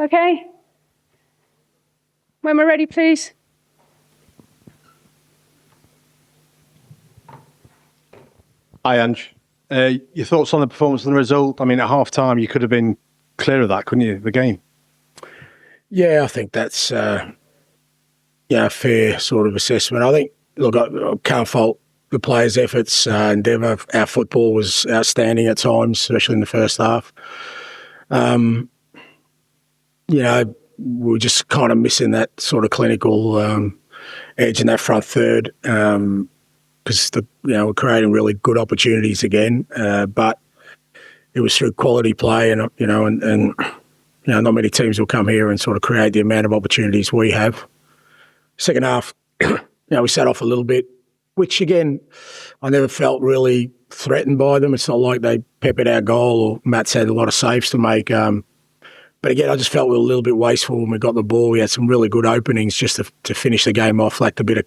Okay. When we're ready, please. Hi, Ange. Your thoughts on the performance and the result? I mean, at half-time, you could have been clear of that, couldn't you, the game? Yeah, I think that's a fair sort of assessment. I think, look, I can't fault the players' efforts, endeavour. Our football was outstanding at times, especially in the first half. We were just kind of missing that sort of clinical edge in that front third because we're creating really good opportunities again, but it was through quality play, and not many teams will come here and sort of create the amount of opportunities we have. Second half, we sat off a little bit, which again, I never felt really threatened by them. It's not like they peppered our goal or Matt's had a lot of saves to make. But again, I just felt we were a little bit wasteful when we got the ball. We had some really good openings just to finish the game off, lacked a bit of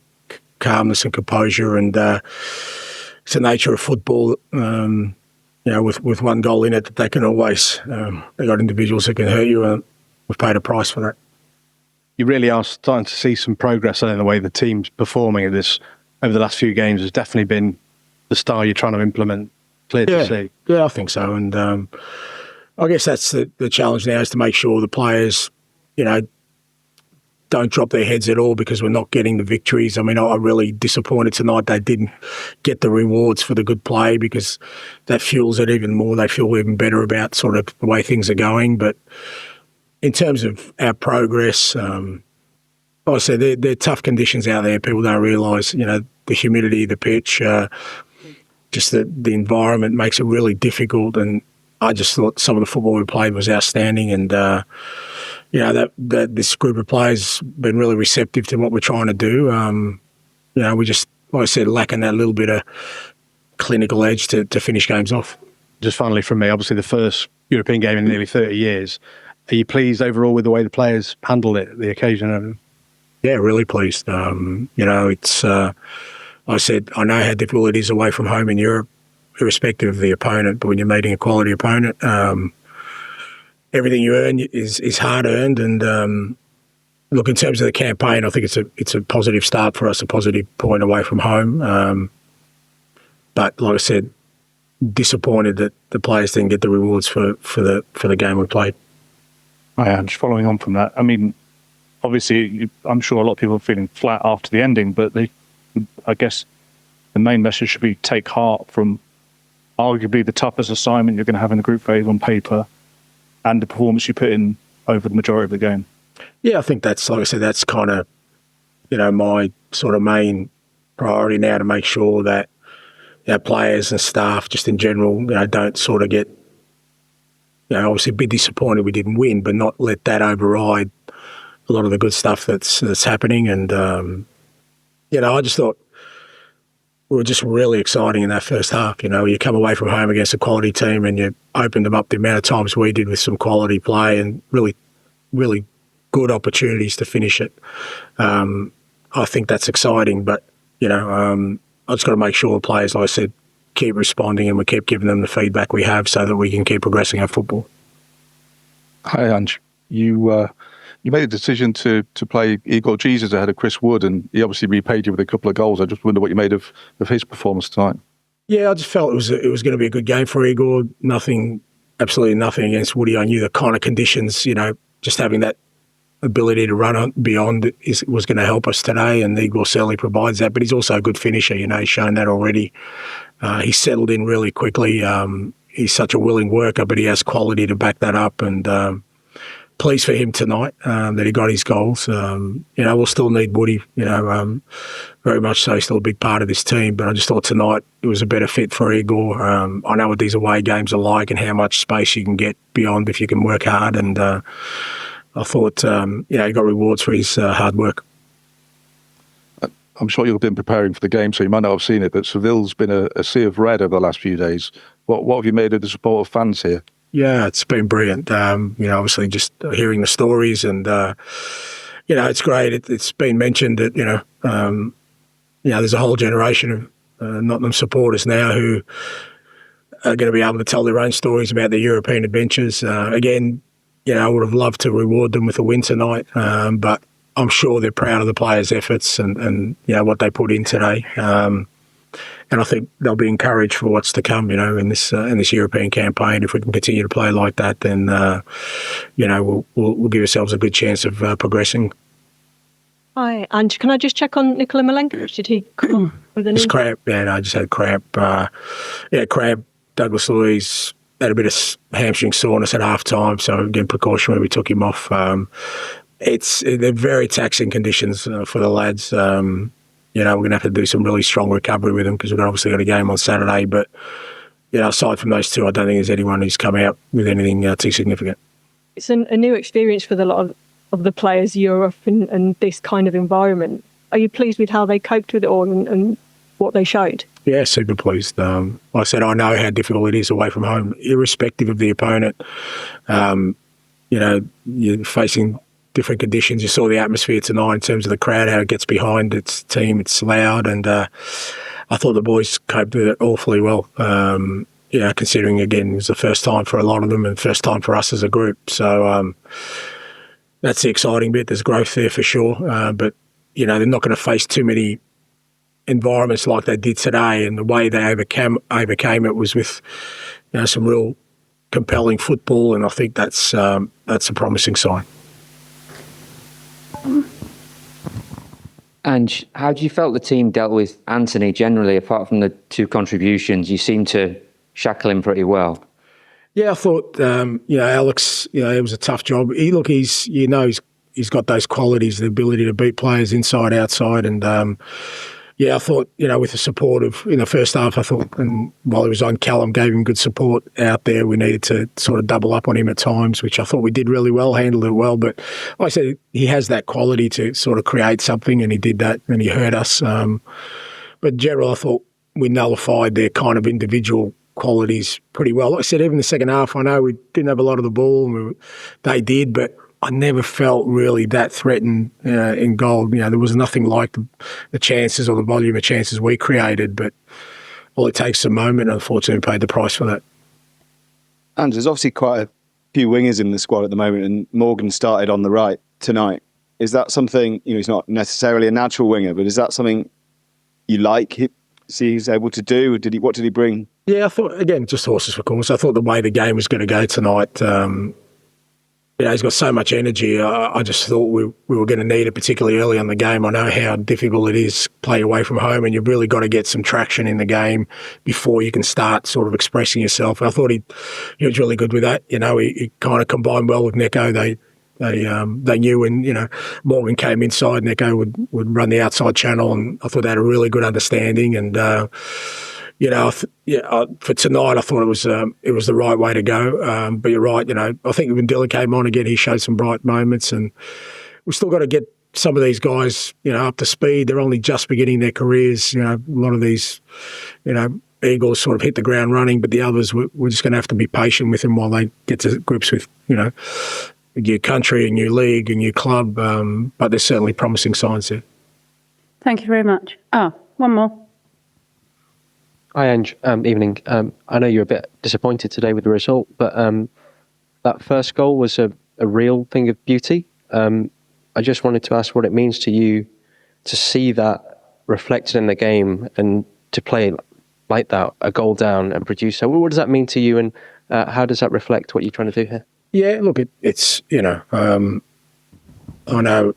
calmness and composure. And it's the nature of football, with one goal in it, that they can always, they got individuals that can hurt you, and we've paid a price for that. You really are starting to see some progress in the way the team's performing at this over the last few games. Has definitely been the style you're trying to implement. Clear to see. Yeah, I think so. And I guess that's the challenge now, is to make sure the players, don't drop their heads at all because we're not getting the victories. I mean, I'm really disappointed tonight they didn't get the rewards for the good play, because that fuels it even more. They feel even better about sort of the way things are going. But in terms of our progress, like I said, there are tough conditions out there. People don't realise, the humidity of the pitch, just the environment makes it really difficult. And I just thought some of the football we played was outstanding, and that this group of players been really receptive to what we're trying to do. We just, like I said, lacking that little bit of clinical edge to finish games off. Just finally from me, obviously the first European game in nearly 30 years. Are you pleased overall with the way the players handled it, the occasion? Yeah, really pleased. It's like I said, I know how difficult it is away from home in Europe, irrespective of the opponent, but when you're meeting a quality opponent, everything you earn is hard earned. And look, in terms of the campaign, I think it's a positive start for us, a positive point away from home. But like I said, disappointed that the players didn't get the rewards for the game we played. Just following on from that, I mean, obviously, I'm sure a lot of people are feeling flat after the ending, but I guess the main message should be take heart from arguably the toughest assignment you're going to have in the group phase on paper, and the performance you put in over the majority of the game. Yeah, I think that's, like I said, that's kind of, my sort of main priority now, to make sure that our players and staff, just in general, don't sort of get, obviously a bit disappointed we didn't win, but not let that override a lot of the good stuff that's happening. And, I just thought we were just really exciting in that first half. You come away from home against a quality team and you opened them up the amount of times we did with some quality play and really, really good opportunities to finish it. I think that's exciting, but, I just got to make sure the players, like I said, keep responding, and we keep giving them the feedback we have so that we can keep progressing our football. Hi, Ange. You made a decision to play Igor Jesus ahead of Chris Wood, and he obviously repaid you with a couple of goals. I just wonder what you made of his performance tonight. Yeah, I just felt it was going to be a good game for Igor. Absolutely nothing against Woody. I knew the kind of conditions, just having that ability to run on beyond was going to help us today, and Igor certainly provides that. But he's also a good finisher. He's shown that already. He's settled in really quickly. He's such a willing worker, but he has quality to back that up. And pleased for him tonight that he got his goals. We'll still need Woody, very much so. He's still a big part of this team. But I just thought tonight it was a better fit for Igor. I know what these away games are like and how much space you can get beyond if you can work hard. And I thought, he got rewards for his hard work. I'm sure you've been preparing for the game, so you might not have seen it, but Seville's been a sea of red over the last few days. What have you made of the support of fans here? Yeah, it's been brilliant. Obviously just hearing the stories and, it's great. It's been mentioned that, there's a whole generation of Nottingham supporters now who are going to be able to tell their own stories about their European adventures. Again, I would have loved to reward them with a win tonight, but I'm sure they're proud of the players' efforts and what they put in today. And I think they'll be encouraged for what's to come, in this European campaign. If we can continue to play like that, then we'll give ourselves a good chance of progressing. Hi, Ange. Can I just check on Nikola Milenkovic? Did he come with an Just cramp. Yeah, I just had cramp. Cramp. Douglas Luiz had a bit of hamstring soreness at half time, so again, precautionary, we took him off. They're very taxing conditions for the lads. We're going to have to do some really strong recovery with them because we've obviously got a game on Saturday. But, aside from those two, I don't think there's anyone who's come out with anything too significant. It's a new experience for a lot of the players, Europe and this kind of environment. Are you pleased with how they coped with it all and what they showed? Yeah, super pleased. Like I said, I know how difficult it is away from home, irrespective of the opponent. You're facing different conditions. You saw the atmosphere tonight in terms of the crowd, how it gets behind its team. It's loud, and I thought the boys coped with it awfully well. Considering, again, it was the first time for a lot of them and first time for us as a group. So that's the exciting bit. There's growth there for sure. But, they're not going to face too many environments like they did today, and the way they overcame it was with some real compelling football, and I think that's a promising sign. And how do you felt the team dealt with Antony generally, apart from the two contributions? You seemed to shackle him pretty well. Yeah, I thought, Alex, it was a tough job. He's got those qualities, the ability to beat players inside, outside, and I thought, with the support of, in the first half, I thought, and while he was on, Callum gave him good support out there. We needed to sort of double up on him at times, which I thought we did really well, handled it well. But like I said, he has that quality to sort of create something, and he did that, and he hurt us. But in general, I thought we nullified their kind of individual qualities pretty well. Like I said, even the second half, I know we didn't have a lot of the ball, and they did, but I never felt really that threatened in goal. There was nothing like the chances or the volume of chances we created, but all it takes is a moment, and unfortunately paid the price for that. And there's obviously quite a few wingers in the squad at the moment, and Morgan started on the right tonight. Is that something, he's not necessarily a natural winger, but is that something you like? See, he's able to do? What did he bring? Yeah, I thought, again, just horses for course. I thought the way the game was going to go tonight, he's got so much energy. I just thought we were going to need it, particularly early in the game. I know how difficult it is play away from home, and you've really got to get some traction in the game before you can start sort of expressing yourself. And I thought he was really good with that. He kind of combined well with Neko. They knew when Morgan came inside, Neko would run the outside channel, and I thought they had a really good understanding. And for tonight, I thought it was the right way to go. But you're right, I think when Dilla came on again, he showed some bright moments, and we've still got to get some of these guys, up to speed. They're only just beginning their careers. A lot of these, Igor sort of hit the ground running, but the others, we're just going to have to be patient with them while they get to grips with, a new country, a new league, a new club. But there's certainly promising signs there. Thank you very much. One more. Hi, Ange. Evening. I know you're a bit disappointed today with the result, but that first goal was a real thing of beauty. I just wanted to ask what it means to you to see that reflected in the game and to play like that, a goal down and produce that. What does that mean to you, and how does that reflect what you're trying to do here? Yeah, look, it's I know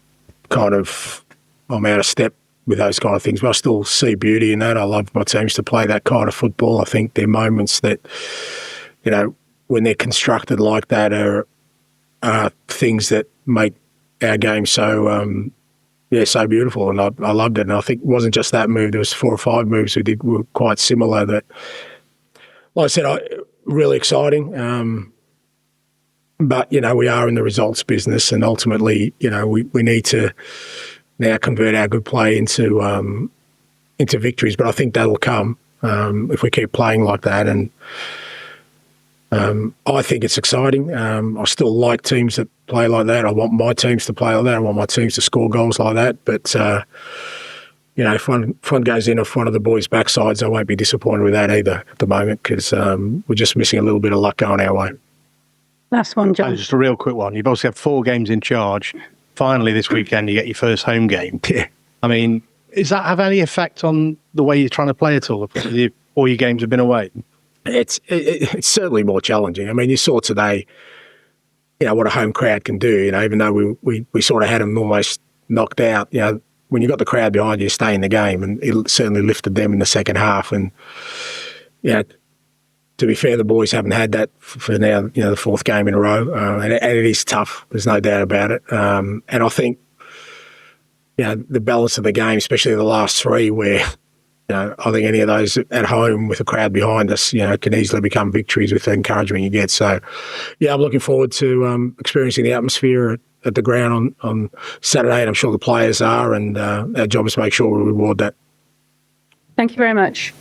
kind of I'm out of step with those kind of things, but I still see beauty in that. I love my teams to play that kind of football. I think they're moments that, when they're constructed like that are things that make our game so beautiful. And I loved it. And I think it wasn't just that move. There was 4 or 5 moves we did were quite similar that, like I said, really exciting. But, we are in the results business, and ultimately, we need to now convert our good play into victories. But I think that'll come if we keep playing like that. And I think it's exciting. I still like teams that play like that. I want my teams to play like that. I want my teams to score goals like that. But, if one goes in off one of the boys' backsides, I won't be disappointed with that either at the moment, because we're just missing a little bit of luck going our way. Last one, John. Just a real quick one. You've obviously had 4 games in charge. Finally, this weekend, you get your first home game. I mean, does that have any effect on the way you're trying to play at all? All your games have been away. It's certainly more challenging. I mean, you saw today, what a home crowd can do. Even though we sort of had them almost knocked out. When you got the crowd behind you, stay in the game, and it certainly lifted them in the second half. And to be fair, the boys haven't had that for now, the 4th game in a row, and it is tough. There's no doubt about it. And I think, the balance of the game, especially the last 3, where, I think any of those at home with a crowd behind us, can easily become victories with the encouragement you get. So, I'm looking forward to experiencing the atmosphere at the ground on Saturday, and I'm sure the players are, and our job is to make sure we reward that. Thank you very much.